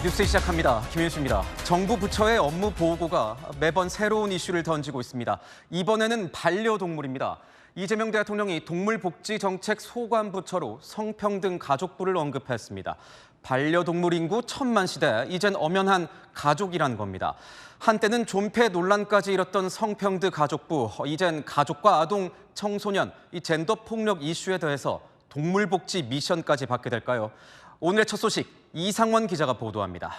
뉴스 시작합니다. 김현수입니다. 정부 부처의 업무 보고가 매번 새로운 이슈를 던지고 있습니다. 이번에는 반려동물입니다. 이재명 대통령이 동물복지정책 소관부처로 성평등 가족부를 언급했습니다. 반려동물 인구 1000만 시대, 이젠 엄연한 가족이란 겁니다. 한때는 존폐 논란까지 일었던 성평등 가족부, 이젠 가족과 아동, 청소년, 이 젠더 폭력 이슈에 더해서 동물복지 미션까지 받게 될까요? 오늘의 첫 소식, 이상원 기자가 보도합니다.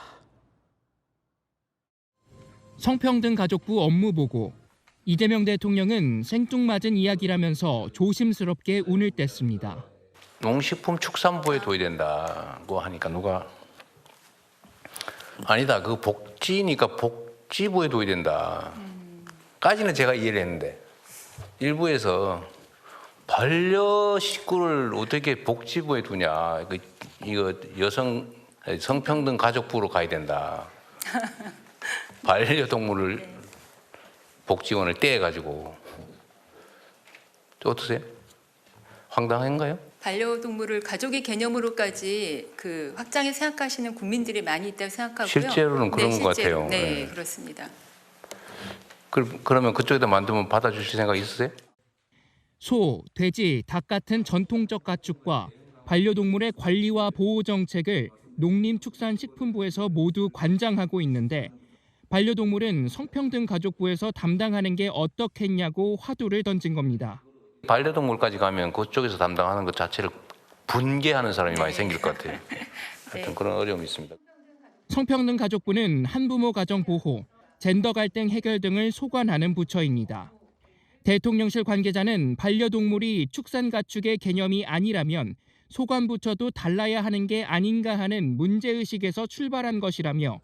성평등 가족부 업무 보고. 이재명 대통령은 생뚱맞은 이야기라면서 조심스럽게 운을 뗐습니다. 농식품축산부에 둬야 된다고 하니까 누가 아니다, 그 복지니까 복지부에 둬야 된다 까지는 제가 이해를 했는데, 일부에서 반려식구를 어떻게 복지부에 두냐, 이거 성평등 가족부로 가야 된다. 반려동물을 복지원을 떼가지고. 어떠세요? 황당한가요? 반려동물을 가족의 개념으로까지 확장해 생각하시는 국민들이 많이 있다고 생각하고요. 실제로는 그런 것 같아요. 네, 그렇습니다. 그러면 그쪽에다 만들면 받아주실 생각 있으세요? 소, 돼지, 닭 같은 전통적 가축과 반려동물의 관리와 보호 정책을 농림축산식품부에서 모두 관장하고 있는데, 반려동물은 성평등 가족부에서 담당하는 게 어떻겠냐고 화두를 던진 겁니다. 반려동물까지 가면 그쪽에서 담당하는 것 자체를 분개하는 사람이 많이 생길 것 같아요. 하여튼 그런 어려움이 있습니다. 성평등 가족부는 한부모 가정 보호, 젠더 갈등 해결 등을 소관하는 부처입니다. 대통령실 관계자는 반려동물이 축산 가축의 개념이 아니라면 소관부처도 달라야 하는 게 아닌가 하는 문제의식에서 출발한 것이라며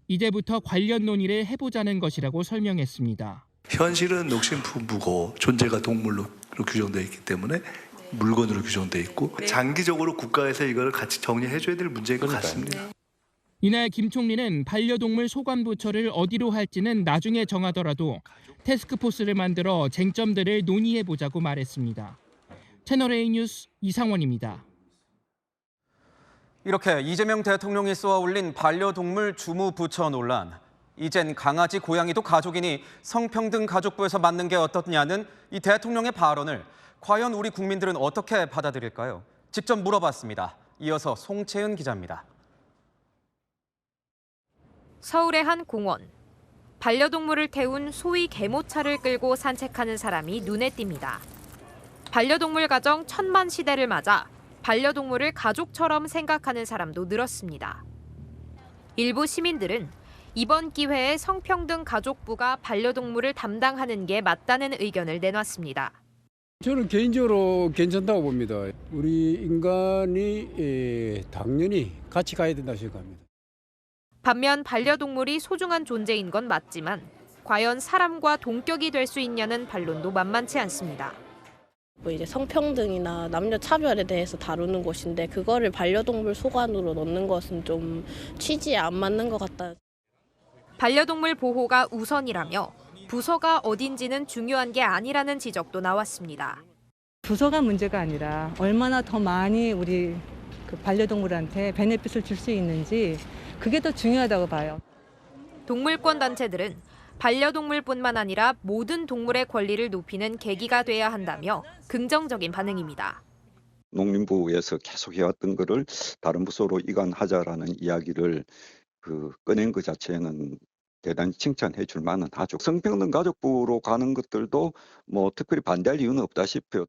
이제부터 관련 논의를 해보자는 것이라고 설명했습니다. 현실은 농식품부고 존재가 동물로 규정되어 있기 때문에 물건으로 규정되어 있고, 장기적으로 국가에서 이걸 같이 정리해줘야 될 문제인 것 같습니다. 이날 김 총리는 반려동물 소관부처를 어디로 할지는 나중에 정하더라도 태스크포스를 만들어 쟁점들을 논의해보자고 말했습니다. 채널A 뉴스 이상원입니다. 이렇게 이재명 대통령이 쏘아올린 반려동물 주무부처 논란. 이젠 강아지, 고양이도 가족이니 성평등 가족부에서 맞는 게 어떻냐는 이 대통령의 발언을 과연 우리 국민들은 어떻게 받아들일까요? 직접 물어봤습니다. 이어서 송채은 기자입니다. 서울의 한 공원. 반려동물을 태운 소위 개모차를 끌고 산책하는 사람이 눈에 띕니다. 반려동물 가정 1000만 시대를 맞아 반려동물을 가족처럼 생각하는 사람도 늘었습니다. 일부 시민들은 이번 기회에 성평등 가족부가 반려동물을 담당하는 게 맞다는 의견을 내놨습니다. 저는 개인적으로 괜찮다고 봅니다. 우리 인간이 당연히 같이 가야 된다고 생각합니다. 반면 반려동물이 소중한 존재인 건 맞지만 과연 사람과 동격이 될 수 있냐는 반론도 만만치 않습니다. 이제 성평등이나 남녀 차별에 대해서 다루는 곳인데 그거를 반려동물 소관으로 넣는 것은 좀 취지에 안 맞는 것 같다. 반려동물 보호가 우선이라며 부서가 어딘지는 중요한 게 아니라는 지적도 나왔습니다. 부서가 문제가 아니라 얼마나 더 많이 우리 반려동물한테 베네핏을 줄 수 있는지 그게 더 중요하다고 봐요. 동물권 단체들은 반려동물뿐만 아니라 모든 동물의 권리를 높이는 계기가 돼야 한다며 긍정적인 반응입니다. 농림부에서 계속 해왔던 거를 다른 부서로 이관하자라는 이야기를 꺼낸 것 자체는 대단히 칭찬해 줄 만은 하죠. 성평등 가족부로 가는 것들도 특별히 반대할 이유는 없다 싶어요.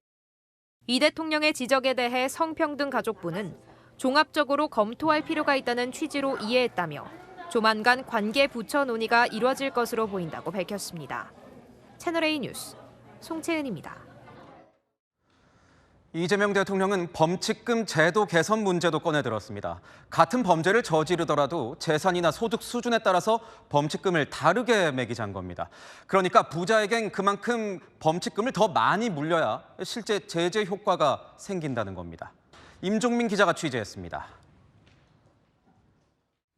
이 대통령의 지적에 대해 성평등 가족부는 종합적으로 검토할 필요가 있다는 취지로 이해했다며 조만간 관계 부처 논의가 이뤄질 것으로 보인다고 밝혔습니다. 채널A 뉴스 송채은입니다. 이재명 대통령은 범칙금 제도 개선 문제도 꺼내들었습니다. 같은 범죄를 저지르더라도 재산이나 소득 수준에 따라서 범칙금을 다르게 매기자는 겁니다. 그러니까 부자에겐 그만큼 범칙금을 더 많이 물려야 실제 제재 효과가 생긴다는 겁니다. 임종민 기자가 취재했습니다.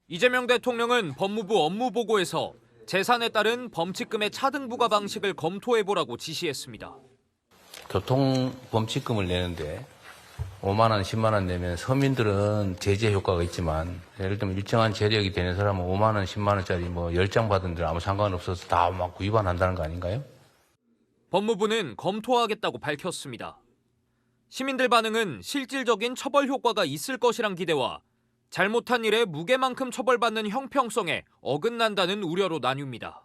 이재명 대통령은 법무부 업무보고에서 재산에 따른 범칙금의 차등부과 방식을 검토해보라고 지시했습니다. 교통범칙금을 내는데 5만 원, 10만 원 내면 서민들은 제재 효과가 있지만 예를 들면 일정한 재력이 되는 사람은 5만 원, 10만 원짜리 뭐 10장 받은 데 아무 상관없어서 다 막 위반한다는 거 아닌가요? 법무부는 검토하겠다고 밝혔습니다. 시민들 반응은 실질적인 처벌 효과가 있을 것이란 기대와 잘못한 일에 무게만큼 처벌받는 형평성에 어긋난다는 우려로 나뉩니다.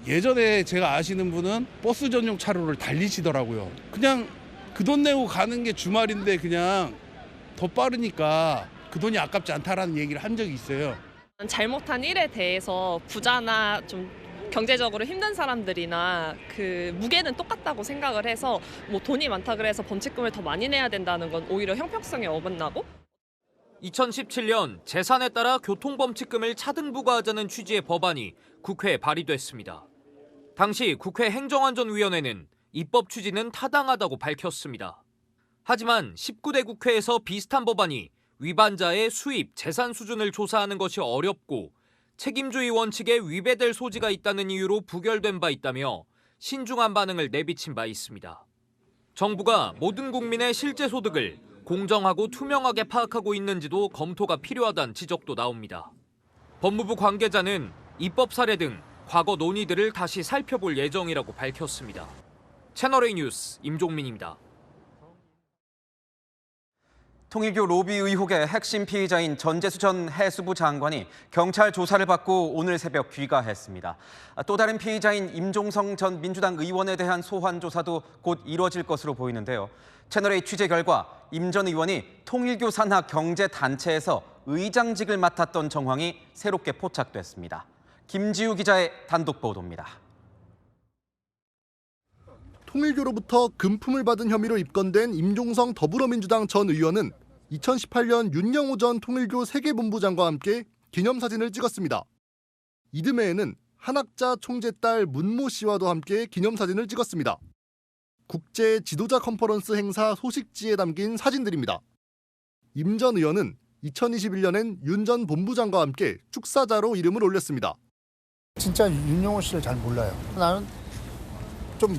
예전에 제가 아시는 분은 버스 전용 차로를 달리시더라고요. 그냥 그 돈 내고 가는 게 주말인데 그냥 더 빠르니까 그 돈이 아깝지 않다라는 얘기를 한 적이 있어요. 잘못한 일에 대해서 부자나 좀 경제적으로 힘든 사람들이나 그 무게는 똑같다고 생각을 해서 뭐 돈이 많다 그래서 범칙금을 더 많이 내야 된다는 건 오히려 형평성에 어긋나고 2017년 재산에 따라 교통범칙금을 차등 부과하자는 취지의 법안이 국회에 발의됐습니다. 당시 국회 행정안전위원회는 입법 취지는 타당하다고 밝혔습니다. 하지만 19대 국회에서 비슷한 법안이 위반자의 수입, 재산 수준을 조사하는 것이 어렵고 책임주의 원칙에 위배될 소지가 있다는 이유로 부결된 바 있다며 신중한 반응을 내비친 바 있습니다. 정부가 모든 국민의 실제 소득을 공정하고 투명하게 파악하고 있는지도 검토가 필요하다는 지적도 나옵니다. 법무부 관계자는 입법 사례 등 과거 논의들을 다시 살펴볼 예정이라고 밝혔습니다. 채널A 뉴스 임종민입니다. 통일교 로비 의혹의 핵심 피의자인 전재수 전 해수부 장관이 경찰 조사를 받고 오늘 새벽 귀가했습니다. 또 다른 피의자인 임종성 전 민주당 의원에 대한 소환 조사도 곧 이뤄질 것으로 보이는데요. 채널A 취재 결과 임 전 의원이 통일교 산하 경제단체에서 의장직을 맡았던 정황이 새롭게 포착됐습니다. 김지우 기자의 단독 보도입니다. 통일교로부터 금품을 받은 혐의로 입건된 임종성 더불어민주당 전 의원은 2018년 윤영호 전 통일교 세계본부장과 함께 기념사진을 찍었습니다. 이듬해에는 한학자 총재 딸 문모 씨와도 함께 기념사진을 찍었습니다. 국제 지도자 컨퍼런스 행사 소식지에 담긴 사진들입니다. 임 전 의원은 2021년엔 윤 전 본부장과 함께 축사자로 이름을 올렸습니다. 진짜 윤영호 씨를 잘 몰라요. 나는 좀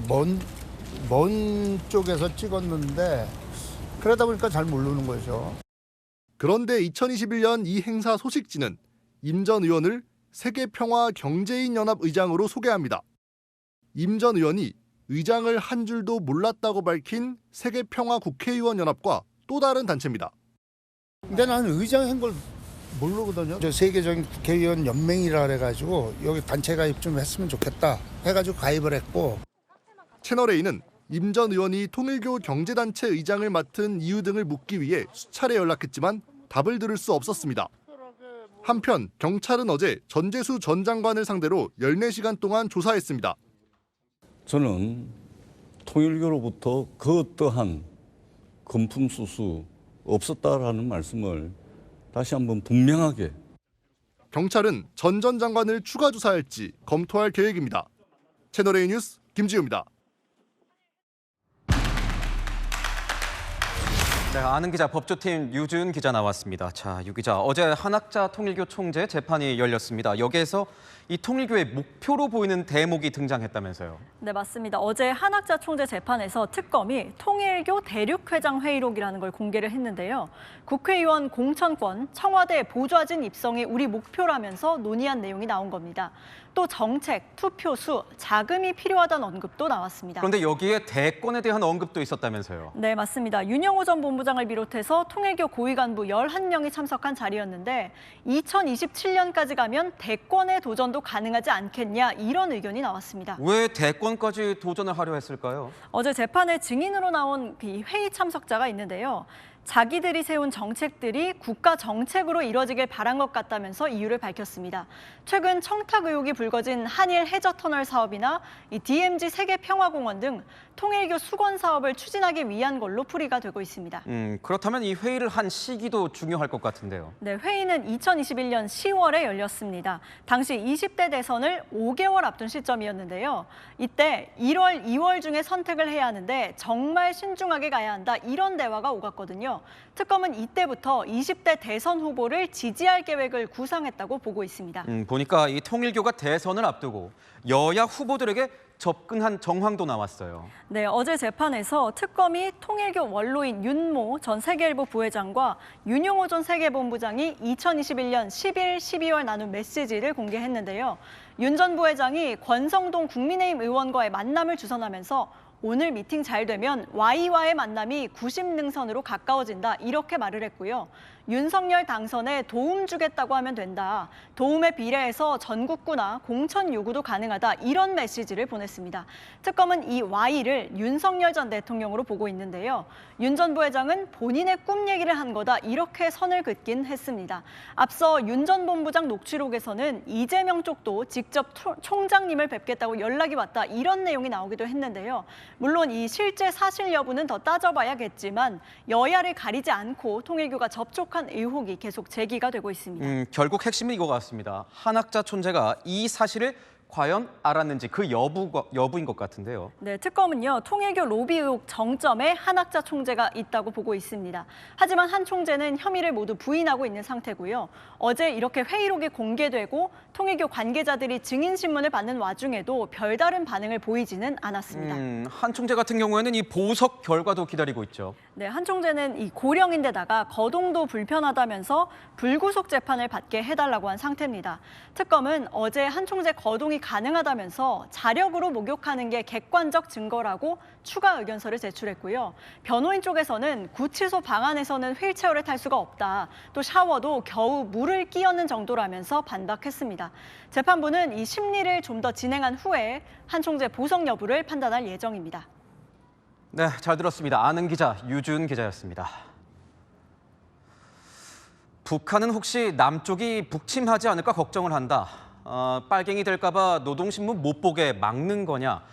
먼 쪽에서 찍었는데 그러다 보니까 잘 모르는 거죠. 그런데 2021년 이 행사 소식지는 임 전 의원을 세계평화경제인연합 의장으로 소개합니다. 임 전 의원이 의장을 한 줄도 몰랐다고 밝힌 세계평화국회의원연합과 또 다른 단체입니다. 근데 나는 의장한 걸 모르거든요. 저 세계적인 국회의원 연맹이라 그래가지고 여기 단체 가입 좀 했으면 좋겠다 해가지고 가입을 했고. 채널A는 임 전 의원이 통일교 경제단체 의장을 맡은 이유 등을 묻기 위해 수차례 연락했지만 답을 들을 수 없었습니다. 한편 경찰은 어제 전재수 전 장관을 상대로 14시간 동안 조사했습니다. 저는 통일교로부터 그 어떠한 금품 수수 없었다라는 말씀을 다시 한번 분명하게. 경찰은 전 장관을 추가 조사할지 검토할 계획입니다. 채널A 뉴스 김지우입니다. 네, 아는 기자 법조팀 유준 기자 나왔습니다. 자, 유 기자, 어제 한학자 통일교 총재 재판이 열렸습니다. 여기에서 이 통일교의 목표로 보이는 대목이 등장했다면서요. 네, 맞습니다. 어제 한학자 총재 재판에서 특검이 통일교 대륙회장 회의록이라는 걸 공개를 했는데요. 국회의원 공천권, 청와대 보좌진 입성이 우리 목표라면서 논의한 내용이 나온 겁니다. 또 정책, 투표수, 자금이 필요하다는 언급도 나왔습니다. 그런데 여기에 대권에 대한 언급도 있었다면서요. 네, 맞습니다. 윤영호 전 본부장을 비롯해서 통일교 고위 간부 11명이 참석한 자리였는데 2027년까지 가면 대권에 도전도 가능하지 않겠냐 이런 의견이 나왔습니다. 왜 대권까지 도전을 하려 했을까요? 어제 재판에 증인으로 나온 회의 참석자가 있는데요. 자기들이 세운 정책들이 국가 정책으로 이뤄지길 바란 것 같다면서 이유를 밝혔습니다. 최근 청탁 의혹이 불거진 한일 해저터널 사업이나 이 DMZ 세계평화공원 등 통일교 수건 사업을 추진하기 위한 걸로 풀이가 되고 있습니다. 그렇다면 이 회의를 한 시기도 중요할 것 같은데요. 네, 회의는 2021년 10월에 열렸습니다. 당시 20대 대선을 5개월 앞둔 시점이었는데요. 이때 1월, 2월 중에 선택을 해야 하는데 정말 신중하게 가야 한다 이런 대화가 오갔거든요. 특검은 이때부터 20대 대선 후보를 지지할 계획을 구상했다고 보고 있습니다. 보니까 이 통일교가 대선을 앞두고 여야 후보들에게 접근한 정황도 나왔어요. 네, 어제 재판에서 특검이 통일교 원로인 윤모 전 세계일보 부회장과 윤용호 전 세계본부장이 2021년 10일, 12월 나눈 메시지를 공개했는데요. 윤 전 부회장이 권성동 국민의힘 의원과의 만남을 주선하면서 오늘 미팅 잘 되면 Y와의 만남이 90능선으로 가까워진다 이렇게 말을 했고요. 윤석열 당선에 도움 주겠다고 하면 된다. 도움에 비례해서 전국구나 공천 요구도 가능하다. 이런 메시지를 보냈습니다. 특검은 이 Y를 윤석열 전 대통령으로 보고 있는데요. 윤 전 부회장은 본인의 꿈 얘기를 한 거다. 이렇게 선을 긋긴 했습니다. 앞서 윤 전 본부장 녹취록에서는 이재명 쪽도 직접 총장님을 뵙겠다고 연락이 왔다. 이런 내용이 나오기도 했는데요. 물론 이 실제 사실 여부는 더 따져봐야겠지만 여야를 가리지 않고 통일교가 접촉한 의혹이 계속 제기가 되고 있습니다. 결국 핵심은 이거 같습니다. 한학자 촌재가 이 사실을 과연 알았는지 그 여부인 것 같은데요. 네, 특검은요. 통일교 로비 의혹 정점에 한학자 총재가 있다고 보고 있습니다. 하지만 한 총재는 혐의를 모두 부인하고 있는 상태고요. 어제 이렇게 회의록이 공개되고 통일교 관계자들이 증인신문을 받는 와중에도 별다른 반응을 보이지는 않았습니다. 한 총재 같은 경우에는 이 보석 결과도 기다리고 있죠. 네, 한 총재는 이 고령인데다가 거동도 불편하다면서 불구속 재판을 받게 해달라고 한 상태입니다. 특검은 어제 한 총재 거동이 가능하다면서 자력으로 목욕하는 게 객관적 증거라고 추가 의견서를 제출했고요. 변호인 쪽에서는 구치소 방안에서는 휠체어를 탈 수가 없다. 또 샤워도 겨우 물을 끼얹는 정도라면서 반박했습니다. 재판부는 이 심리를 좀 더 진행한 후에 한 총재 보석 여부를 판단할 예정입니다. 네, 잘 들었습니다. 아는 기자 유준 기자였습니다. 북한은 혹시 남쪽이 북침하지 않을까 걱정을 한다. 빨갱이 될까 봐 노동신문 못 보게 막는 거냐.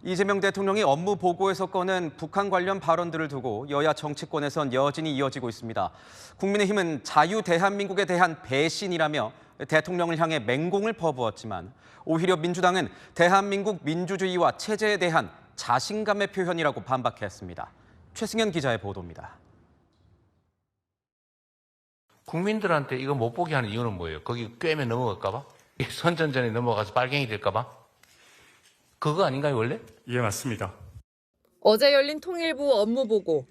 이재명 대통령이 업무 보고에서 꺼낸 북한 관련 발언들을 두고 여야 정치권에선 여진이 이어지고 있습니다. 국민의힘은 자유 대한민국에 대한 배신이라며 대통령을 향해 맹공을 퍼부었지만 오히려 민주당은 대한민국 민주주의와 체제에 대한 자신감의 표현이라고 반박했습니다. 최승현 기자의 보도입니다. 국민들한테 이거 못 보게 하는 이유는 뭐예요? 거기 꿰매 넘어갈까 봐? 선전전에 넘어가서 빨갱이 될까 봐? 그거 아닌가요, 원래? 예, 맞습니다. 어제 열린 통일부 업무보고.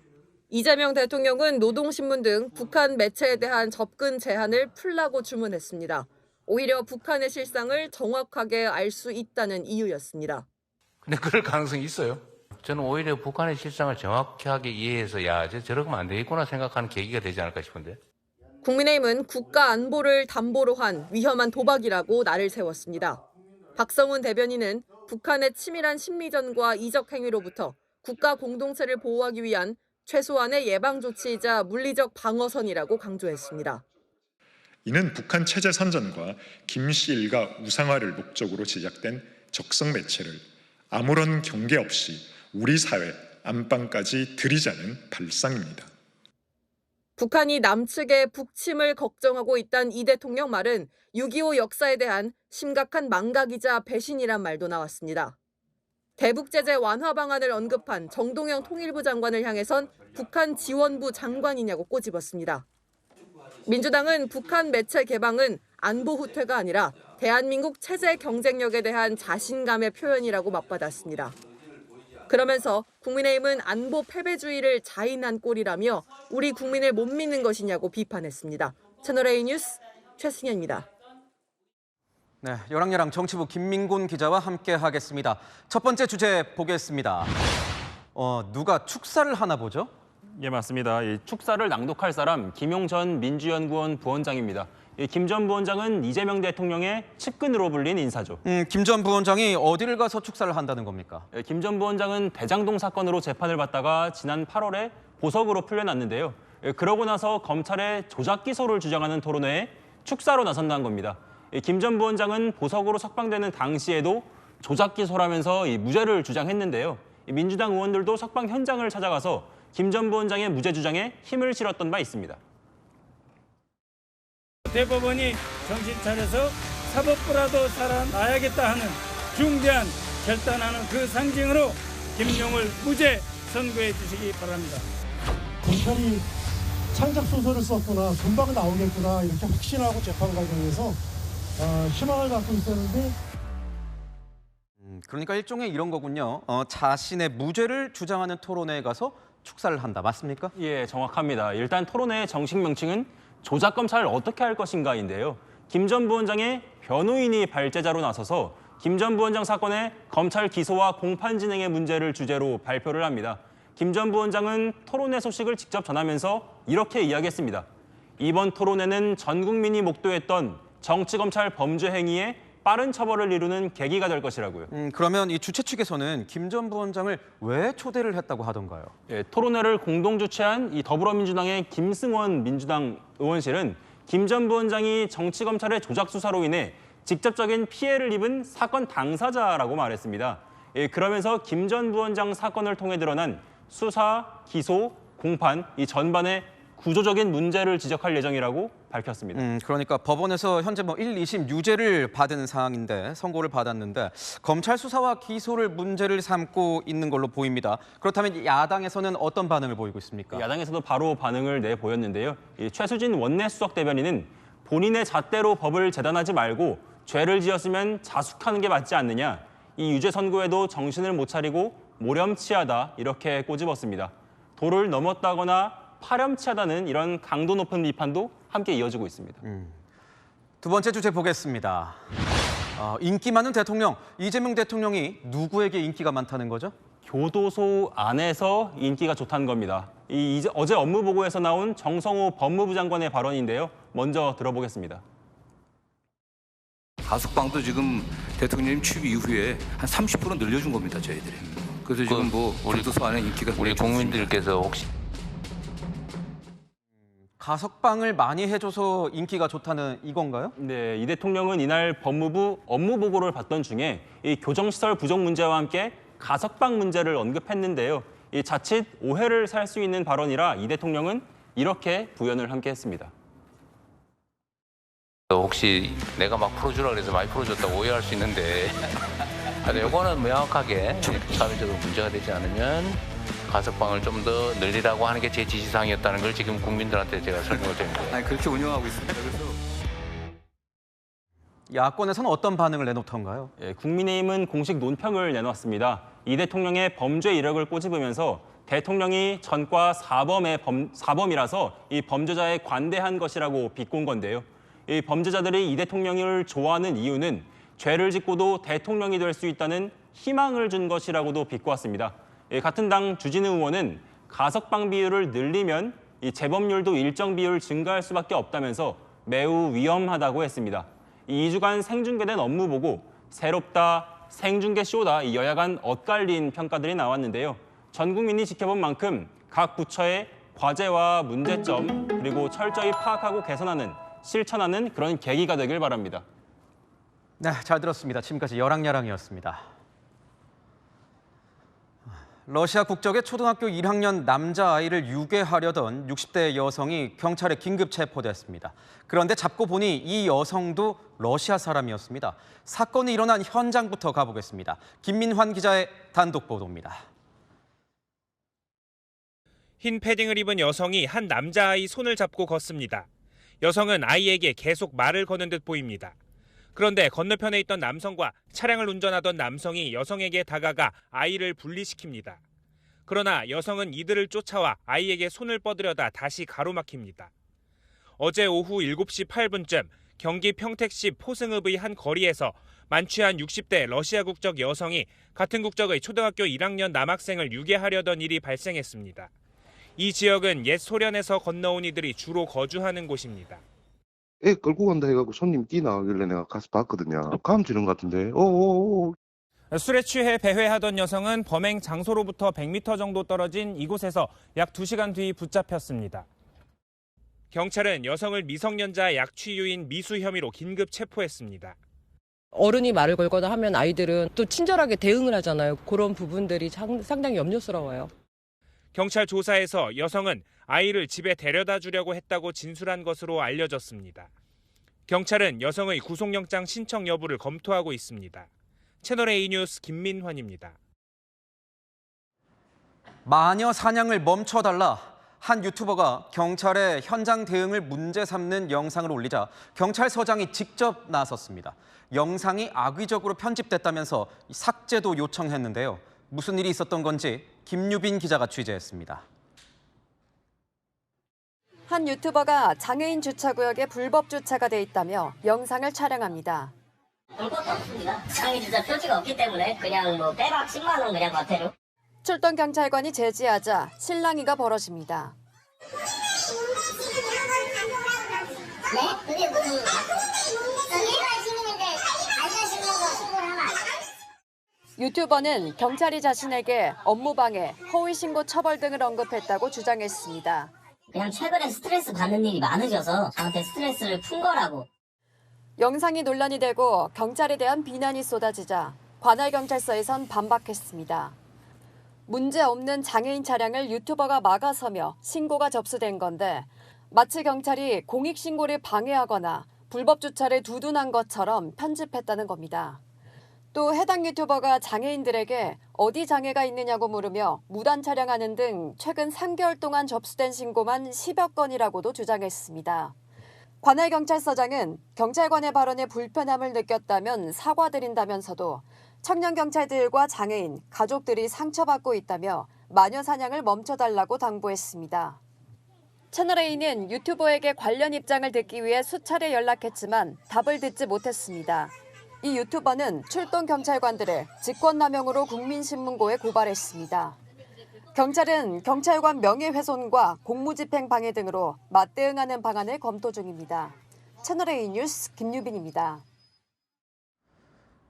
이재명 대통령은 노동신문 등 북한 매체에 대한 접근 제한을 풀라고 주문했습니다. 오히려 북한의 실상을 정확하게 알 수 있다는 이유였습니다. 근데 그럴 가능성이 있어요. 저는 오히려 북한의 실상을 정확하게 이해해서 야, 저러면 안 되겠구나 생각하는 계기가 되지 않을까 싶은데. 국민의힘은 국가 안보를 담보로 한 위험한 도박이라고 날을 세웠습니다. 박성훈 대변인은 북한의 치밀한 심리전과 이적 행위로부터 국가 공동체를 보호하기 위한 최소한의 예방 조치이자 물리적 방어선이라고 강조했습니다. 이는 북한 체제 선전과 김씨 일가 우상화를 목적으로 제작된 적성 매체를 아무런 경계 없이 우리 사회 안방까지 들이자는 발상입니다. 북한이 남측의 북침을 걱정하고 있다는 이 대통령 말은 6.25 역사에 대한 심각한 망각이자 배신이란 말도 나왔습니다. 대북제재 완화 방안을 언급한 정동영 통일부 장관을 향해선 북한 지원부 장관이냐고 꼬집었습니다. 민주당은 북한 매체 개방은 안보 후퇴가 아니라 대한민국 체제 경쟁력에 대한 자신감의 표현이라고 맞받았습니다. 그러면서 국민의힘은 안보 패배주의를 자인한 꼴이라며 우리 국민을 못 믿는 것이냐고 비판했습니다. 채널A 뉴스 최승현입니다. 네, 열왕여랑 정치부 김민곤 기자와 함께하겠습니다. 첫 번째 주제 보겠습니다. 누가 축사를 하나 보죠? 예, 맞습니다. 이 축사를 낭독할 사람 김용 전 민주연구원 부원장입니다. 김 전 부원장은 이재명 대통령의 측근으로 불린 인사죠. 김 전 부원장이 어디를 가서 축사를 한다는 겁니까? 김 전 부원장은 대장동 사건으로 재판을 받다가 지난 8월에 보석으로 풀려났는데요. 그러고 나서 검찰에 조작 기소를 주장하는 토론회에 축사로 나선다는 겁니다. 김 전 부원장은 보석으로 석방되는 당시에도 조작 기소라면서 무죄를 주장했는데요. 민주당 의원들도 석방 현장을 찾아가서 김 전 부원장의 무죄 주장에 힘을 실었던 바 있습니다. 대법원이 정신 차려서 사법부라도 살아나야겠다 하는 중대한 결단하는 그 상징으로 김용을 무죄 선고해 주시기 바랍니다. 검찰이 창작 소설을 썼구나, 금방 나오겠구나 이렇게 확신하고 재판 과정에서 희망을 갖고 있었는데 그러니까 일종의 이런 거군요. 자신의 무죄를 주장하는 토론회에 가서 축사를 한다. 맞습니까? 예, 정확합니다. 일단 토론회의 정식 명칭은 조작 검찰을 어떻게 할 것인가인데요. 김 전 부원장의 변호인이 발제자로 나서서 김 전 부원장 사건의 검찰 기소와 공판 진행의 문제를 주제로 발표를 합니다. 김 전 부원장은 토론회 소식을 직접 전하면서 이렇게 이야기했습니다. 이번 토론회는 전 국민이 목도했던 정치검찰 범죄 행위에 빠른 처벌을 이루는 계기가 될 것이라고요. 그러면 이 주최 측에서는 김 전 부원장을 왜 초대를 했다고 하던가요? 예, 토론회를 공동 주최한 이 더불어민주당의 김승원 민주당 의원실은 김 전 부원장이 정치검찰의 조작 수사로 인해 직접적인 피해를 입은 사건 당사자라고 말했습니다. 예, 그러면서 김 전 부원장 사건을 통해 드러난 수사, 기소, 공판 이 전반의 구조적인 문제를 지적할 예정이라고 밝혔습니다. 그러니까 법원에서 현재 1, 2심 유죄를 받은 상황인데 선고를 받았는데 검찰 수사와 기소를 문제를 삼고 있는 걸로 보입니다. 그렇다면 야당에서는 어떤 반응을 보이고 있습니까? 야당에서도 바로 반응을 내보였는데요. 이 최수진 원내 수석 대변인은 본인의 잣대로 법을 재단하지 말고 죄를 지었으면 자숙하는 게 맞지 않느냐. 이 유죄 선고에도 정신을 못 차리고 모렴치하다 이렇게 꼬집었습니다. 도를 넘었다거나 파렴치하다는 이런 강도 높은 비판도 함께 이어지고 있습니다. 두 번째 주제 보겠습니다. 인기 많은 대통령, 이재명 대통령이 누구에게 인기가 많다는 거죠? 교도소 안에서 인기가 좋다는 겁니다. 어제 업무보고에서 나온 정성호 법무부 장관의 발언인데요. 먼저 들어보겠습니다. 가석방도 지금 대통령님 취임 이후에 한 30% 늘려준 겁니다, 저희들이. 그래서 지금 교도소 안에 인기가 우리 국민들께서 혹시 가석방을 많이 해줘서 인기가 좋다는 이건가요? 네, 이 대통령은 이날 법무부 업무보고를 받던 중에 이 교정시설 부족 문제와 함께 가석방 문제를 언급했는데요. 이 자칫 오해를 살 수 있는 발언이라 이 대통령은 이렇게 부연을 함께 했습니다. 혹시 내가 막 풀어주라 그래서 많이 풀어줬다고 오해할 수 있는데 이거는 명확하게 사회적으로 문제가 되지 않으면 가석방을 좀 더 늘리라고 하는 게 제 지시사항이었다는 걸 지금 국민들한테 제가 설명을 드립니다. 아니, 그렇게 운영하고 있습니다. 그래서 야권에서는 어떤 반응을 내놓던가요? 예, 국민의힘은 공식 논평을 내놓았습니다. 이 대통령의 범죄 이력을 꼬집으면서 대통령이 전과 사범이라서 이 범죄자에 관대한 것이라고 비꼰 건데요. 이 범죄자들이 이 대통령을 좋아하는 이유는 죄를 짓고도 대통령이 될 수 있다는 희망을 준 것이라고도 비꼬았습니다. 같은 당 주진우 의원은 가석방 비율을 늘리면 이 재범률도 일정 비율 증가할 수밖에 없다면서 매우 위험하다고 했습니다. 이 2주간 생중계된 업무 보고 새롭다, 생중계 쇼다 이 여야 간 엇갈린 평가들이 나왔는데요. 전 국민이 지켜본 만큼 각 부처의 과제와 문제점 그리고 철저히 파악하고 개선하는, 실천하는 그런 계기가 되길 바랍니다. 네, 잘 들었습니다. 지금까지 여랑야랑이었습니다. 러시아 국적의 초등학교 1학년 남자아이를 유괴하려던 60대 여성이 경찰에 긴급 체포됐습니다. 그런데 잡고 보니 이 여성도 러시아 사람이었습니다. 사건이 일어난 현장부터 가보겠습니다. 김민환 기자의 단독 보도입니다. 흰 패딩을 입은 여성이 한 남자아이 손을 잡고 걷습니다. 여성은 아이에게 계속 말을 거는 듯 보입니다. 그런데 건너편에 있던 남성과 차량을 운전하던 남성이 여성에게 다가가 아이를 분리시킵니다. 그러나 여성은 이들을 쫓아와 아이에게 손을 뻗으려다 다시 가로막힙니다. 어제 오후 7시 8분쯤 경기 평택시 포승읍의 한 거리에서 만취한 60대 러시아 국적 여성이 같은 국적의 초등학교 1학년 남학생을 유괴하려던 일이 발생했습니다. 이 지역은 옛 소련에서 건너온 이들이 주로 거주하는 곳입니다. 애 끌고 간다 해갖고 손님 뛰나가길래 내가 가서 봤거든요. 감지는 것 같은데. 술에 취해 배회하던 여성은 범행 장소로부터 100m 정도 떨어진 이곳에서 약 2시간 뒤 붙잡혔습니다. 경찰은 여성을 미성년자 약취유인 미수 혐의로 긴급 체포했습니다. 어른이 말을 걸거나 하면 아이들은 또 친절하게 대응을 하잖아요. 그런 부분들이 상당히 염려스러워요. 경찰 조사에서 여성은 아이를 집에 데려다 주려고 했다고 진술한 것으로 알려졌습니다. 경찰은 여성의 구속영장 신청 여부를 검토하고 있습니다. 채널A 뉴스 김민환입니다. 마녀 사냥을 멈춰달라. 한 유튜버가 경찰의 현장 대응을 문제 삼는 영상을 올리자 경찰서장이 직접 나섰습니다. 영상이 악의적으로 편집됐다면서 삭제도 요청했는데요. 무슨 일이 있었던 건지 김유빈 기자가 취재했습니다. 한 유튜버가 장애인 주차구역에 불법 주차가 돼 있다며 영상을 촬영합니다. 아무것도 없습니다. 장애인 주차 표지가 없기 때문에 그냥 뭐 빼박 10만 원 그냥 과태료. 출동 경찰관이 제지하자 실랑이가 벌어집니다. 네? 그게 무슨 일반 시민인데 안전신고가 신고를 하면 안 돼? 유튜버는 경찰이 자신에게 업무방해, 허위신고 처벌 등을 언급했다고 주장했습니다. 그냥 최근에 스트레스 받는 일이 많으셔서 저한테 스트레스를 푼 거라고. 영상이 논란이 되고 경찰에 대한 비난이 쏟아지자 관할경찰서에선 반박했습니다. 문제 없는 장애인 차량을 유튜버가 막아서며 신고가 접수된 건데 마치 경찰이 공익신고를 방해하거나 불법 주차를 두둔한 것처럼 편집했다는 겁니다. 또 해당 유튜버가 장애인들에게 어디 장애가 있느냐고 물으며 무단 촬영하는 등 최근 3개월 동안 접수된 신고만 10여 건이라고도 주장했습니다. 관할경찰서장은 경찰관의 발언에 불편함을 느꼈다면 사과드린다면서도 청년경찰들과 장애인, 가족들이 상처받고 있다며 마녀 사냥을 멈춰달라고 당부했습니다. 채널A는 유튜버에게 관련 입장을 듣기 위해 수차례 연락했지만 답을 듣지 못했습니다. 이 유튜버는 출동 경찰관들을 직권남용으로 국민신문고에 고발했습니다. 경찰은 경찰관 명예훼손과 공무집행 방해 등으로 맞대응하는 방안을 검토 중입니다. 채널A 뉴스 김유빈입니다.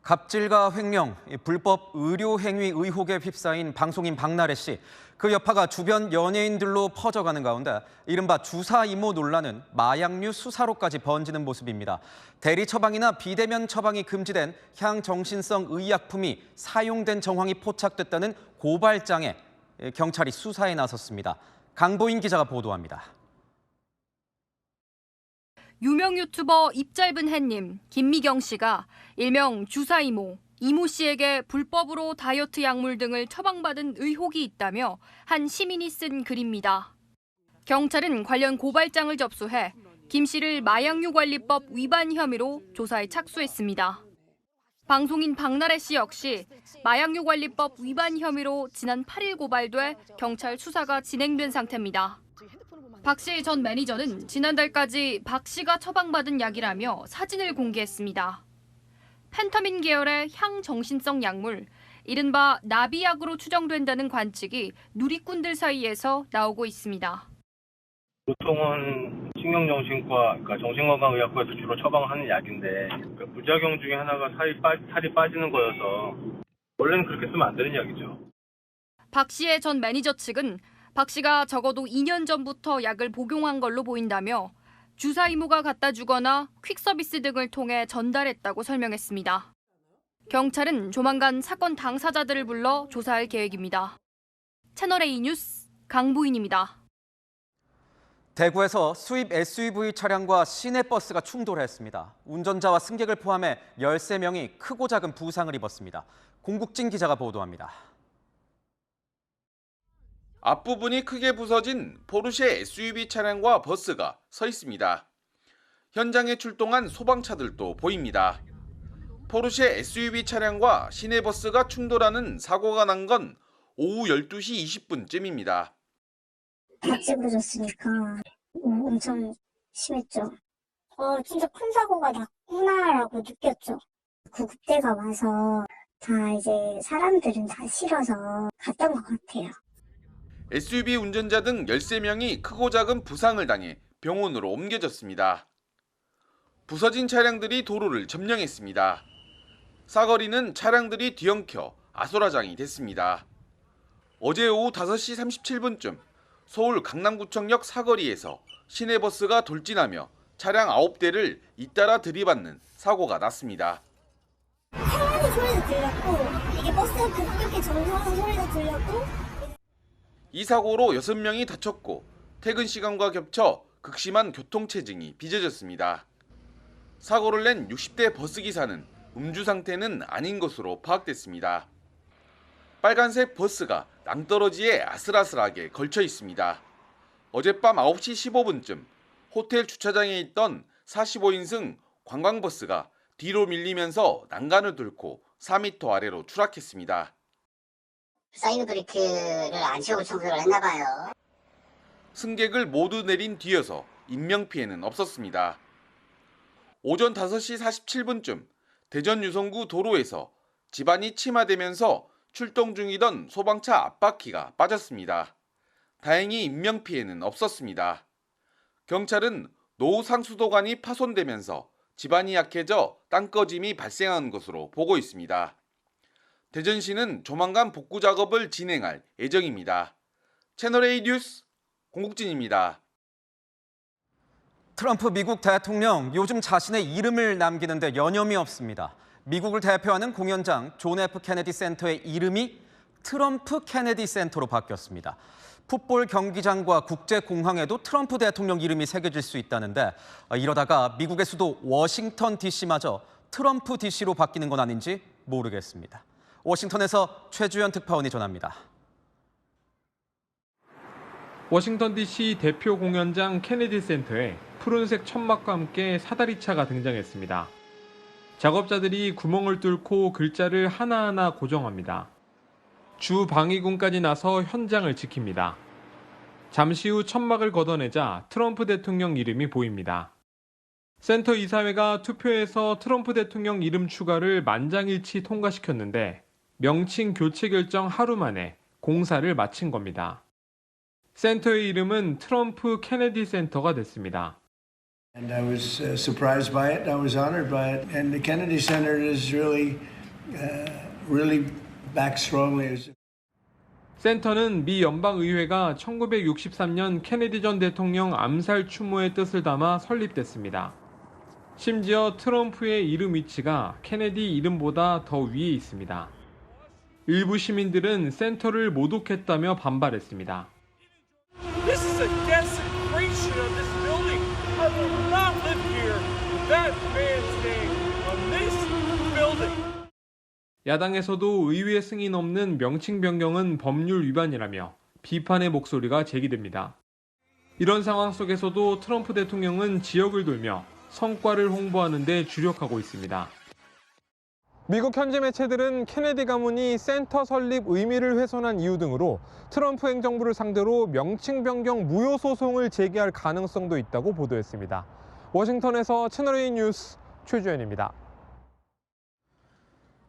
갑질과 횡령, 불법 의료 행위 의혹에 휩싸인 방송인 박나래 씨. 그 여파가 주변 연예인들로 퍼져가는 가운데 이른바 주사 이모 논란은 마약류 수사로까지 번지는 모습입니다. 대리 처방이나 비대면 처방이 금지된 향정신성 의약품이 사용된 정황이 포착됐다는 고발장에 경찰이 수사에 나섰습니다. 강보인 기자가 보도합니다. 유명 유튜버 입짧은 햇님 김미경 씨가 일명 주사 이모 씨에게 불법으로 다이어트 약물 등을 처방받은 의혹이 있다며 한 시민이 쓴 글입니다. 경찰은 관련 고발장을 접수해 김 씨를 마약류관리법 위반 혐의로 조사에 착수했습니다. 방송인 박나래 씨 역시 마약류관리법 위반 혐의로 지난 8일 고발돼 경찰 수사가 진행된 상태입니다. 박 씨 전 매니저는 지난달까지 박 씨가 처방받은 약이라며 사진을 공개했습니다. 펜타민 계열의 향정신성 약물, 이른바 나비약으로 추정된다는 관측이 누리꾼들 사이에서 나오고 있습니다. 보통은 신경정신과, 그러니까 정신건강의학과에서 주로 처방하는 약인데 그러니까 부작용 중에 하나가 살이 빠지는 거여서 원래는 그렇게 쓰면 안 되는 약이죠. 박 씨의 전 매니저 측은 박 씨가 적어도 2년 전부터 약을 복용한 걸로 보인다며 주사 이모가 갖다 주거나 퀵서비스 등을 통해 전달했다고 설명했습니다. 경찰은 조만간 사건 당사자들을 불러 조사할 계획입니다. 채널A 뉴스 강보인입니다. 대구에서 수입 SUV 차량과 시내버스가 충돌했습니다. 운전자와 승객을 포함해 13명이 크고 작은 부상을 입었습니다. 공국진 기자가 보도합니다. 앞부분이 크게 부서진 포르쉐 SUV 차량과 버스가 서 있습니다. 현장에 출동한 소방차들도 보입니다. 포르쉐 SUV 차량과 시내버스가 충돌하는 사고가 난 건 오후 12시 20분쯤입니다. 같이 부러졌으니까 엄청 심했죠. 진짜 큰 사고가 났구나라고 느꼈죠. 구급대가 와서 다 이제 사람들은 다 실어서 갔던 것 같아요. SUV 운전자 등 13명이 크고 작은 부상을 당해 병원으로 옮겨졌습니다. 부서진 차량들이 도로를 점령했습니다. 사거리는 차량들이 뒤엉켜 아수라장이 됐습니다. 어제 오후 5시 37분쯤 서울 강남구청역 사거리에서 시내버스가 돌진하며 차량 9대를 잇따라 들이받는 사고가 났습니다. 헬라는 소리도 들렸고 이게 버스가 급격히 정지하는 소리도 들렸고 이 사고로 6명이 다쳤고 퇴근 시간과 겹쳐 극심한 교통체증이 빚어졌습니다. 사고를 낸 60대 버스기사는 음주 상태는 아닌 것으로 파악됐습니다. 빨간색 버스가 낭떠러지에 아슬아슬하게 걸쳐 있습니다. 어젯밤 9시 15분쯤 호텔 주차장에 있던 45인승 관광버스가 뒤로 밀리면서 난간을 뚫고 4m 아래로 추락했습니다. 사이드 브레이크를 안 씌우고 청소를 했나 봐요. 승객을 모두 내린 뒤여서 인명피해는 없었습니다. 오전 5시 47분쯤 대전 유성구 도로에서 집안이 침하되면서 출동 중이던 소방차 앞바퀴가 빠졌습니다. 다행히 인명피해는 없었습니다. 경찰은 노상수도관이 파손되면서 집안이 약해져 땅꺼짐이 발생한 것으로 보고 있습니다. 대전시는 조만간 복구 작업을 진행할 예정입니다. 채널A 뉴스 공국진입니다. 트럼프 미국 대통령 요즘 자신의 이름을 남기는데 여념이 없습니다. 미국을 대표하는 공연장 존 F 케네디 센터의 이름이 트럼프 케네디 센터로 바뀌었습니다. 풋볼 경기장과 국제공항에도 트럼프 대통령 이름이 새겨질 수 있다는데 이러다가 미국의 수도 워싱턴 DC마저 트럼프 DC로 바뀌는 건 아닌지 모르겠습니다. 워싱턴에서 최주연 특파원이 전합니다. 워싱턴 DC 대표 공연장 케네디 센터에 푸른색 천막과 함께 사다리차가 등장했습니다. 작업자들이 구멍을 뚫고 글자를 하나하나 고정합니다. 주 방위군까지 나서 현장을 지킵니다. 잠시 후 천막을 걷어내자 트럼프 대통령 이름이 보입니다. 센터 이사회가 투표에서 트럼프 대통령 이름 추가를 만장일치 통과시켰는데 명칭 교체 결정 하루 만에 공사를 마친 겁니다. 센터의 이름은 트럼프 케네디 센터가 됐습니다. And I was surprised by it. I was honored by it. And the Kennedy Center is really back strongly. 센터는 미 연방의회가 1963년 케네디 전 대통령 암살 추모의 뜻을 담아 설립됐습니다. 심지어 트럼프의 이름 위치가 케네디 이름보다 더 위에 있습니다. 일부 시민들은 센터를 모독했다며 반발했습니다. This is a desecration of this building. I will not live here with that man's name on this building. 야당에서도 의회 승인 없는 명칭 변경은 법률 위반이라며 비판의 목소리가 제기됩니다. 이런 상황 속에서도 트럼프 대통령은 지역을 돌며 성과를 홍보하는 데 주력하고 있습니다. 미국 현지 매체들은 케네디 가문이 센터 설립 의미를 훼손한 이유 등으로 트럼프 행정부를 상대로 명칭 변경 무효 소송을 제기할 가능성도 있다고 보도했습니다. 워싱턴에서 채널A 뉴스 최주연입니다.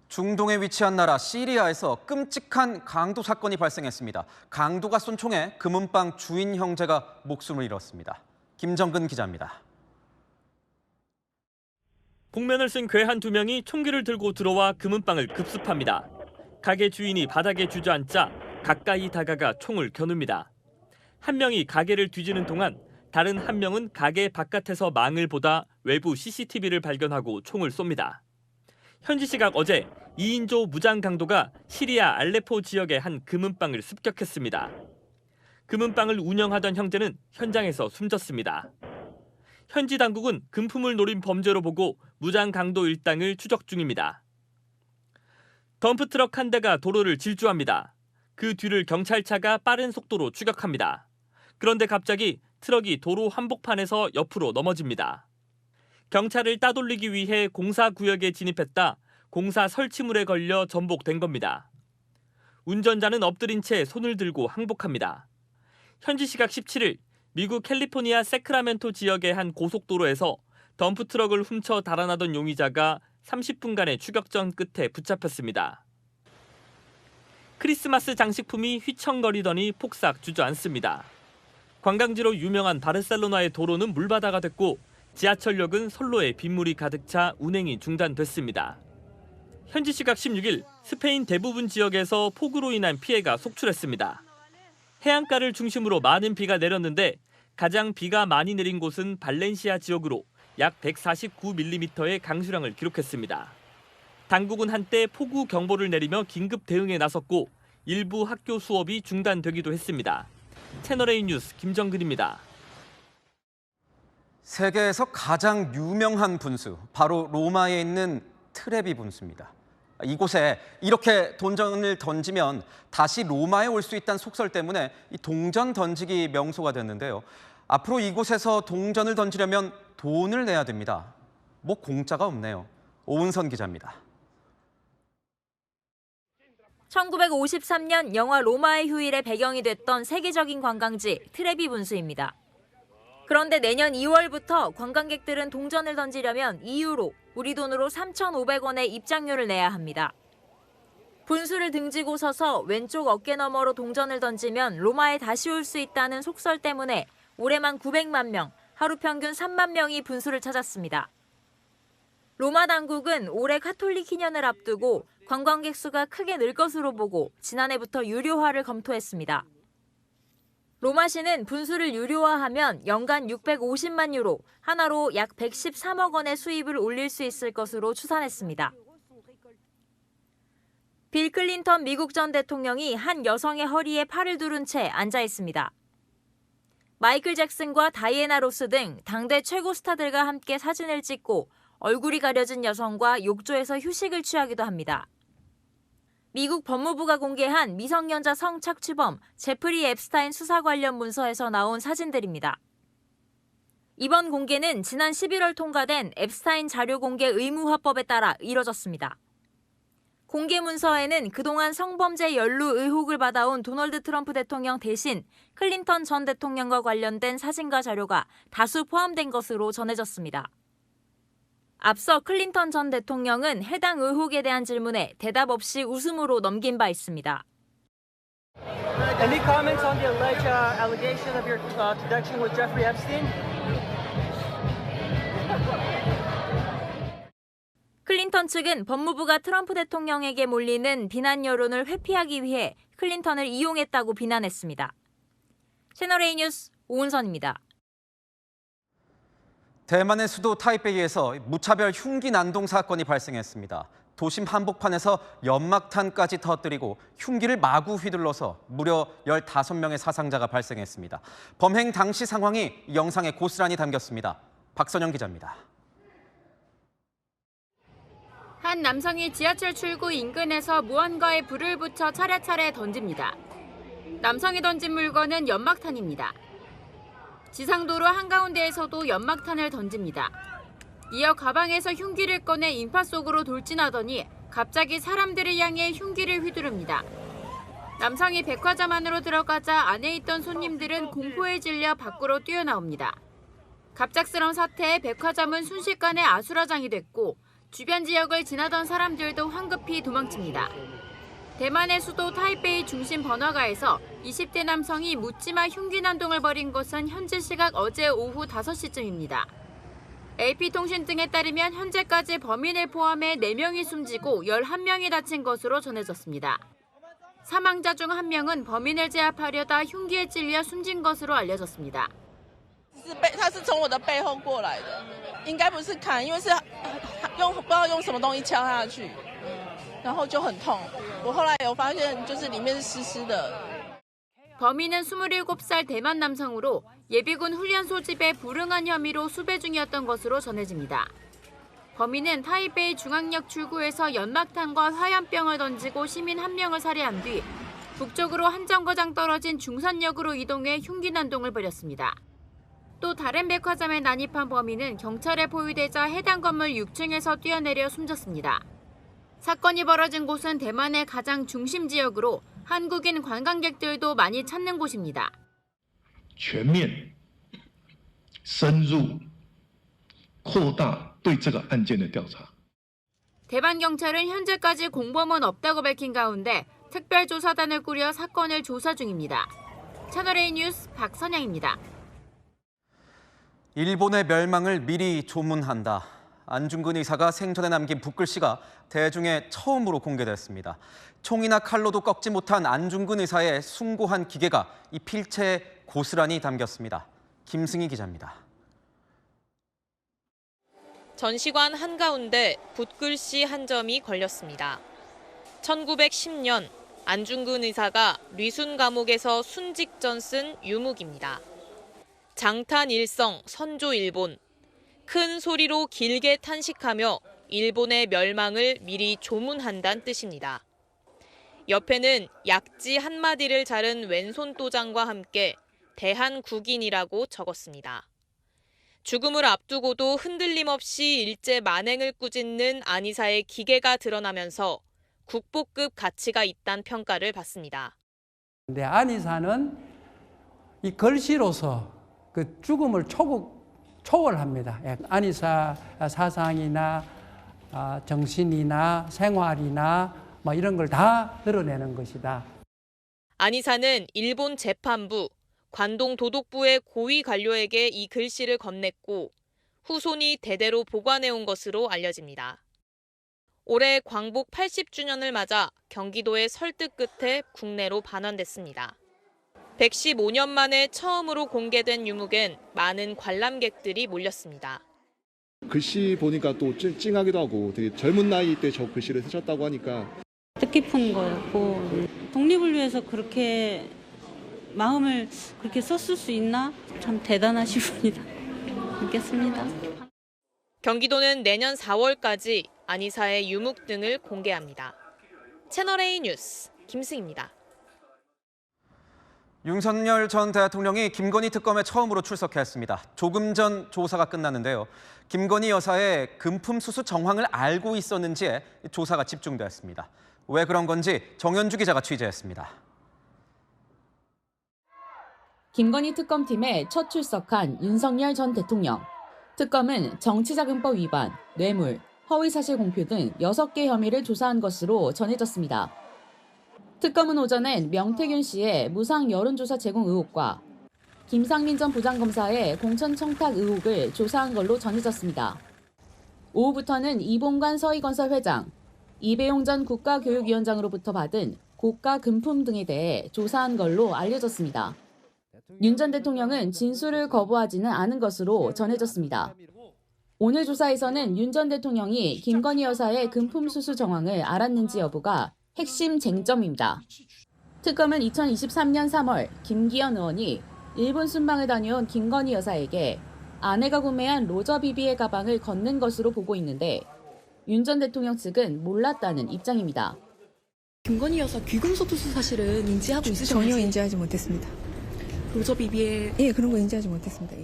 중동에 위치한 나라 시리아에서 끔찍한 강도 사건이 발생했습니다. 강도가 쏜 총에 금은방 주인 형제가 목숨을 잃었습니다. 김정근 기자입니다. 복면을 쓴 괴한 2명이 총기를 들고 들어와 금은방을 급습합니다. 가게 주인이 바닥에 주저앉자 가까이 다가가 총을 겨눕니다. 한 명이 가게를 뒤지는 동안 다른 한 명은 가게 바깥에서 망을 보다 외부 CCTV를 발견하고 총을 쏩니다. 현지 시각 어제 2인조 무장 강도가 시리아 알레포 지역의 한 금은방을 습격했습니다. 금은방을 운영하던 형제는 현장에서 숨졌습니다. 현지 당국은 금품을 노린 범죄로 보고 무장 강도 일당을 추적 중입니다. 덤프트럭 한 대가 도로를 질주합니다. 그 뒤를 경찰차가 빠른 속도로 추격합니다. 그런데 갑자기 트럭이 도로 한복판에서 옆으로 넘어집니다. 경찰을 따돌리기 위해 공사구역에 진입했다 공사 설치물에 걸려 전복된 겁니다. 운전자는 엎드린 채 손을 들고 항복합니다. 현지 시각 17일 미국 캘리포니아 세크라멘토 지역의 한 고속도로에서 덤프트럭을 훔쳐 달아나던 용의자가 30분간의 추격전 끝에 붙잡혔습니다. 크리스마스 장식품이 휘청거리더니 폭삭 주저앉습니다. 관광지로 유명한 바르셀로나의 도로는 물바다가 됐고 지하철역은 선로에 빗물이 가득 차 운행이 중단됐습니다. 현지 시각 16일 스페인 대부분 지역에서 폭우로 인한 피해가 속출했습니다. 해안가를 중심으로 많은 비가 내렸는데 가장 비가 많이 내린 곳은 발렌시아 지역으로 약 149mm의 강수량을 기록했습니다. 당국은 한때 폭우 경보를 내리며 긴급 대응에 나섰고 일부 학교 수업이 중단되기도 했습니다. 채널A 뉴스 김정근입니다. 세계에서 가장 유명한 분수, 바로 로마에 있는 트레비 분수입니다. 이곳에 이렇게 동전을 던지면 다시 로마에 올 수 있다는 속설 때문에 이 동전 던지기 명소가 됐는데요. 앞으로 이곳에서 동전을 던지려면 돈을 내야 됩니다. 뭐 공짜가 없네요. 오은선 기자입니다. 1953년 영화 로마의 휴일의 배경이 됐던 세계적인 관광지 트레비 분수입니다. 그런데 내년 2월부터 관광객들은 동전을 던지려면 2유로, 우리 돈으로 3,500원의 입장료를 내야 합니다. 분수를 등지고 서서 왼쪽 어깨 너머로 동전을 던지면 로마에 다시 올 수 있다는 속설 때문에 올해만 900만 명, 하루 평균 3만 명이 분수를 찾았습니다. 로마 당국은 올해 카톨릭 희년을 앞두고 관광객 수가 크게 늘 것으로 보고 지난해부터 유료화를 검토했습니다. 로마시는 분수를 유료화하면 연간 650만 유로, 하나로 약 113억 원의 수입을 올릴 수 있을 것으로 추산했습니다. 빌 클린턴 미국 전 대통령이 한 여성의 허리에 팔을 두른 채 앉아 있습니다. 마이클 잭슨과 다이애나 로스 등 당대 최고 스타들과 함께 사진을 찍고 얼굴이 가려진 여성과 욕조에서 휴식을 취하기도 합니다. 미국 법무부가 공개한 미성년자 성착취범 제프리 앱스타인 수사 관련 문서에서 나온 사진들입니다. 이번 공개는 지난 11월 통과된 앱스타인 자료 공개 의무화법에 따라 이뤄졌습니다. 공개 문서에는 그동안 성범죄 연루 의혹을 받아온 도널드 트럼프 대통령 대신 클린턴 전 대통령과 관련된 사진과 자료가 다수 포함된 것으로 전해졌습니다. 앞서 클린턴 전 대통령은 해당 의혹에 대한 질문에 대답 없이 웃음으로 넘긴 바 있습니다. Any comments on the alleged allegation of your connection with Jeffrey Epstein? 클린턴 측은 법무부가 트럼프 대통령에게 몰리는 비난 여론을 회피하기 위해 클린턴을 이용했다고 비난했습니다. 채널A 뉴스 오은선입니다. 대만의 수도 타이베이에서 무차별 흉기 난동 사건이 발생했습니다. 도심 한복판에서 연막탄까지 터뜨리고 흉기를 마구 휘둘러서 무려 15명의 사상자가 발생했습니다. 범행 당시 상황이 영상에 고스란히 담겼습니다. 박선영 기자입니다. 한 남성이 지하철 출구 인근에서 무언가에 불을 붙여 차례차례 던집니다. 남성이 던진 물건은 연막탄입니다. 지상도로 한가운데에서도 연막탄을 던집니다. 이어 가방에서 흉기를 꺼내 인파 속으로 돌진하더니 갑자기 사람들을 향해 흉기를 휘두릅니다. 남성이 백화점 안으로 들어가자 안에 있던 손님들은 공포에 질려 밖으로 뛰어나옵니다. 갑작스러운 사태에 백화점은 순식간에 아수라장이 됐고 주변 지역을 지나던 사람들도 황급히 도망칩니다. 대만의 수도 타이베이 중심 번화가에서 20대 남성이 묻지마 흉기 난동을 벌인 것은 현지 시각 어제 오후 5시쯤입니다. AP통신 등에 따르면 현재까지 범인을 포함해 4명이 숨지고 11명이 다친 것으로 전해졌습니다. 사망자 중 1명은 범인을 제압하려다 흉기에 찔려 숨진 것으로 알려졌습니다. 他是从我的背后过来的，应该不是砍，因为是用不知道用什么东西敲下去，然后就很痛。我后来有发现，就是里面是湿湿的。 범인은 27살 대만 남성으로 예비군 훈련 소집에 불응한 혐의로 수배 중이었던 것으로 전해집니다. 범인은 타이베이 중앙역 출구에서 연막탄과 화염병을 던지고 시민 1명을 살해한 뒤 북쪽으로 한 정거장 떨어진 중산역으로 이동해 흉기 난동을 벌였습니다. 또 다른 백화점에 난입한 범인은 경찰에 포위되자 해당 건물 6층에서 뛰어내려 숨졌습니다. 사건이 벌어진 곳은 대만의 가장 중심 지역으로 한국인 관광객들도 많이 찾는 곳입니다. 全面深入扩大对这个案件的调查。 대만 경찰은 현재까지 공범은 없다고 밝힌 가운데 특별조사단을 꾸려 사건을 조사 중입니다. 채널A 뉴스 박선양입니다. 일본의 멸망을 미리 조문한다. 안중근 의사가 생전에 남긴 붓글씨가 대중에 처음으로 공개됐습니다. 총이나 칼로도 꺾지 못한 안중근 의사의 숭고한 기계가 이 필체에 고스란히 담겼습니다. 김승희 기자입니다. 전시관 한가운데 붓글씨 한 점이 걸렸습니다. 1910년 안중근 의사가 류순 감옥에서 순직 전 쓴 유묵입니다. 장탄 일성 선조 일본. 큰 소리로 길게 탄식하며 일본의 멸망을 미리 조문한다는 뜻입니다. 옆에는 약지 한마디를 자른 왼손 도장과 함께 대한국인이라고 적었습니다. 죽음을 앞두고도 흔들림 없이 일제 만행을 꾸짖는 안이사의 기계가 드러나면서 국보급 가치가 있다는 평가를 받습니다. 근데 안이사는 이 글씨로서 그 죽음을 초월합니다. 안이사 사상이나 정신이나 생활이나 뭐 이런 걸 다 드러내는 것이다. 안이사는 일본 재판부, 관동 도독부의 고위 관료에게 이 글씨를 건넸고 후손이 대대로 보관해온 것으로 알려집니다. 올해 광복 80주년을 맞아 경기도의 설득 끝에 국내로 반환됐습니다. 115년 만에 처음으로 공개된 유목엔 많은 관람객들이 몰렸습니다. 글씨 보니까 또 찡하기도 하고 되게 젊은 나이 때 저 글씨를 쓰셨다고 하니까 뜻깊은 거였고 독립을 위해서 그렇게 마음을 그렇게 썼을 수 있나? 참 대단하신 분이다 느꼈습니다. 경기도는 내년 4월까지 안이사의 유목 등을 공개합니다. 채널A 뉴스 김승입니다. 윤석열 전 대통령이 김건희 특검에 처음으로 출석했습니다. 조금 전 조사가 끝났는데요. 김건희 여사의 금품 수수 정황을 알고 있었는지에 조사가 집중됐습니다. 왜 그런 건지 정현주 기자가 취재했습니다. 김건희 특검팀에 첫 출석한 윤석열 전 대통령. 특검은 정치자금법 위반, 뇌물, 허위사실 공표 등 6개 혐의를 조사한 것으로 전해졌습니다. 특검은 오전엔 명태균 씨의 무상 여론조사 제공 의혹과 김상민 전 부장검사의 공천 청탁 의혹을 조사한 걸로 전해졌습니다. 오후부터는 이봉관 서희건설 회장, 이배용 전 국가교육위원장으로부터 받은 고가 금품 등에 대해 조사한 걸로 알려졌습니다. 윤 전 대통령은 진술을 거부하지는 않은 것으로 전해졌습니다. 오늘 조사에서는 윤 전 대통령이 김건희 여사의 금품 수수 정황을 알았는지 여부가 핵심 쟁점입니다. 특검은 2023년 3월 김기현 의원이 일본 순방을 다녀온 김건희 여사에게 아내가 구매한 로저 비비의 가방을 건넨 것으로 보고 있는데 윤 전 대통령 측은 몰랐다는 입장입니다. 김건희 여사 귀금속 수수 사실은 인지하고 있으셨나요? 전혀 인지하지 못했습니다. 로저 비비의 그런 거 인지하지 못했습니다.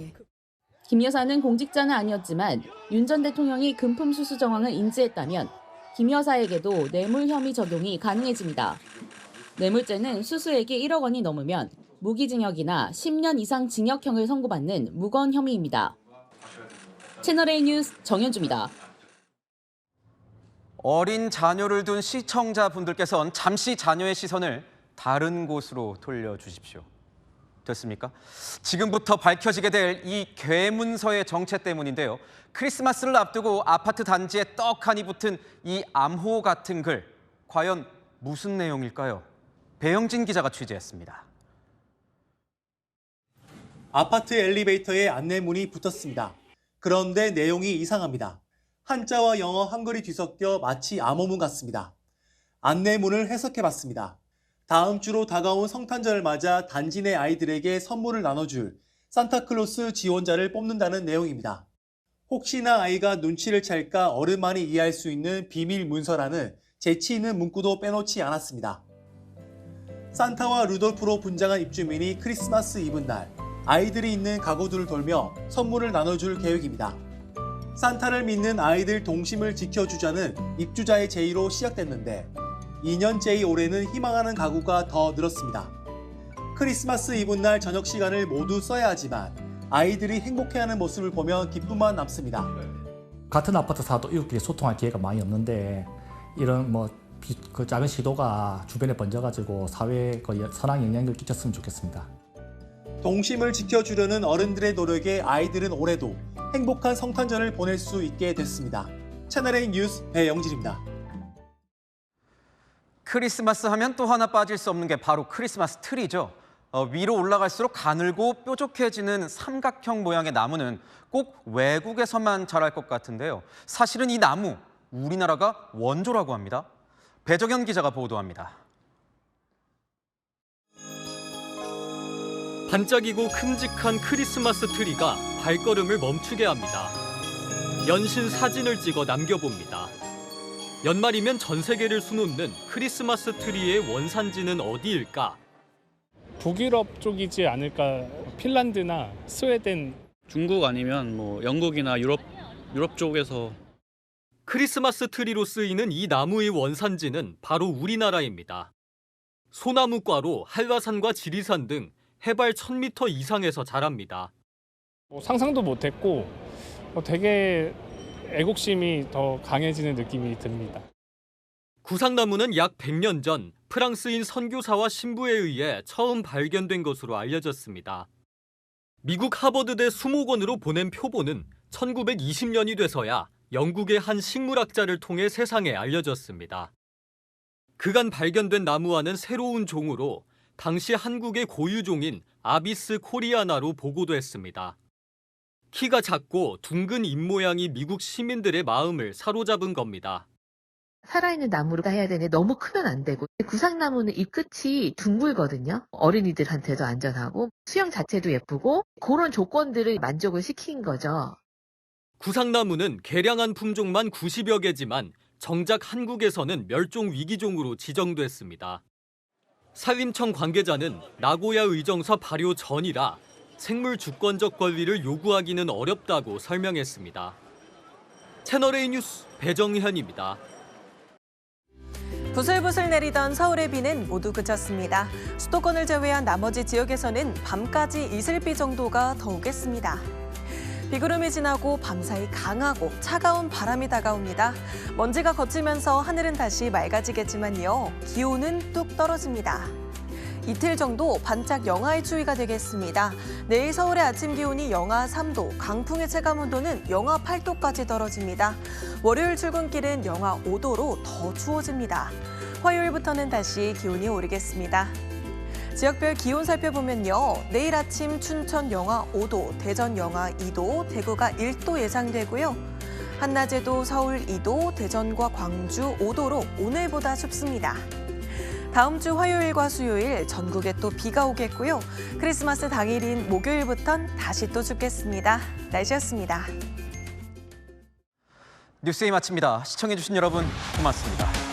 김 여사는 공직자는 아니었지만 윤 전 대통령이 금품 수수 정황을 인지했다면 김 여사에게도 뇌물 혐의 적용이 가능해집니다. 뇌물죄는 수수액이 1억 원이 넘으면 무기징역이나 10년 이상 징역형을 선고받는 무거운 혐의입니다. 채널A 뉴스 정현주입니다. 어린 자녀를 둔 시청자분들께서는 잠시 자녀의 시선을 다른 곳으로 돌려주십시오. 됐습니까? 지금부터 밝혀지게 될 이 괴문서의 정체 때문인데요. 크리스마스를 앞두고 아파트 단지에 떡하니 붙은 이 암호 같은 글, 과연 무슨 내용일까요? 배영진 기자가 취재했습니다. 아파트 엘리베이터에 안내문이 붙었습니다. 그런데 내용이 이상합니다. 한자와 영어, 한글이 뒤섞여 마치 암호문 같습니다. 안내문을 해석해봤습니다. 다음 주로 다가온 성탄절을 맞아 단지 내 아이들에게 선물을 나눠줄 산타클로스 지원자를 뽑는다는 내용입니다. 혹시나 아이가 눈치를 챌까 어른만이 이해할 수 있는 비밀 문서라는 재치 있는 문구도 빼놓지 않았습니다. 산타와 루돌프로 분장한 입주민이 크리스마스 이브날 아이들이 있는 가구들을 돌며 선물을 나눠줄 계획입니다. 산타를 믿는 아이들 동심을 지켜주자는 입주자의 제의로 시작됐는데 2년째의 올해는 희망하는 가구가 더 늘었습니다. 크리스마스 이브날 저녁 시간을 모두 써야 하지만 아이들이 행복해하는 모습을 보면 기쁨만 남습니다. 같은 아파트 사도 이웃끼리 소통할 기회가 많이 없는데 이런 그 작은 시도가 주변에 번져가지고 사회에 선한 영향을 끼쳤으면 좋겠습니다. 동심을 지켜주려는 어른들의 노력에 아이들은 올해도 행복한 성탄절을 보낼 수 있게 됐습니다. 채널A 뉴스 배영진입니다. 크리스마스 하면 또 하나 빠질 수 없는 게 바로 크리스마스 트리죠. 위로 올라갈수록 가늘고 뾰족해지는 삼각형 모양의 나무는 꼭 외국에서만 자랄 것 같은데요. 사실은 이 나무, 우리나라가 원조라고 합니다. 배정현 기자가 보도합니다. 반짝이고 큼직한 크리스마스 트리가 발걸음을 멈추게 합니다. 연신 사진을 찍어 남겨봅니다. 연말이면 전 세계를 수놓는 크리스마스 트리의 원산지는 어디일까? 북유럽 쪽이지 않을까. 핀란드나 스웨덴. 중국 아니면 뭐 영국이나 유럽 쪽에서. 크리스마스 트리로 쓰이는 이 나무의 원산지는 바로 우리나라입니다. 소나무과로 한라산과 지리산 등 해발 1000m 이상에서 자랍니다. 상상도 못했고 되게 애국심이 더 강해지는 느낌이 듭니다. 구상나무는 약 100년 전 프랑스인 선교사와 신부에 의해 처음 발견된 것으로 알려졌습니다. 미국 하버드대 수목원으로 보낸 표본은 1920년이 돼서야 영국의 한 식물학자를 통해 세상에 알려졌습니다. 그간 발견된 나무와는 새로운 종으로 당시 한국의 고유종인 아비스 코리아나로 보고됐습니다. 키가 작고 둥근 잎모양이 미국 시민들의 마음을 사로잡은 겁니다. 살아있는 나무로 해야 되는데 너무 크면 안 되고, 구상나무는 잎 끝이 둥글거든요. 어린이들한테도 안전하고 수영 자체도 예쁘고, 그런 조건들을 만족을 시킨 거죠. 구상나무는 개량한 품종만 90여 개지만 정작 한국에서는 멸종 위기종으로 지정됐습니다. 산림청 관계자는 나고야 의정서 발효 전이라 생물 주권적 권리를 요구하기는 어렵다고 설명했습니다. 채널A 뉴스 배정현입니다. 부슬부슬 내리던 서울의 비는 모두 그쳤습니다. 수도권을 제외한 나머지 지역에서는 밤까지 이슬비 정도가 더 오겠습니다. 비구름이 지나고 밤사이 강하고 차가운 바람이 다가옵니다. 먼지가 걷히면서 하늘은 다시 맑아지겠지만요. 기온은 뚝 떨어집니다. 이틀 정도 반짝 영하의 추위가 되겠습니다. 내일 서울의 아침 기온이 영하 3도, 강풍의 체감온도는 영하 8도까지 떨어집니다. 월요일 출근길은 영하 5도로 더 추워집니다. 화요일부터는 다시 기온이 오르겠습니다. 지역별 기온 살펴보면요. 내일 아침 춘천 영하 5도, 대전 영하 2도, 대구가 1도 예상되고요. 한낮에도 서울 2도, 대전과 광주 5도로 오늘보다 춥습니다. 다음 주 화요일과 수요일 전국에 또 비가 오겠고요. 크리스마스 당일인 목요일부턴 다시 또 춥겠습니다. 날씨였습니다. 뉴스에이 마칩니다. 시청해주신 여러분 고맙습니다.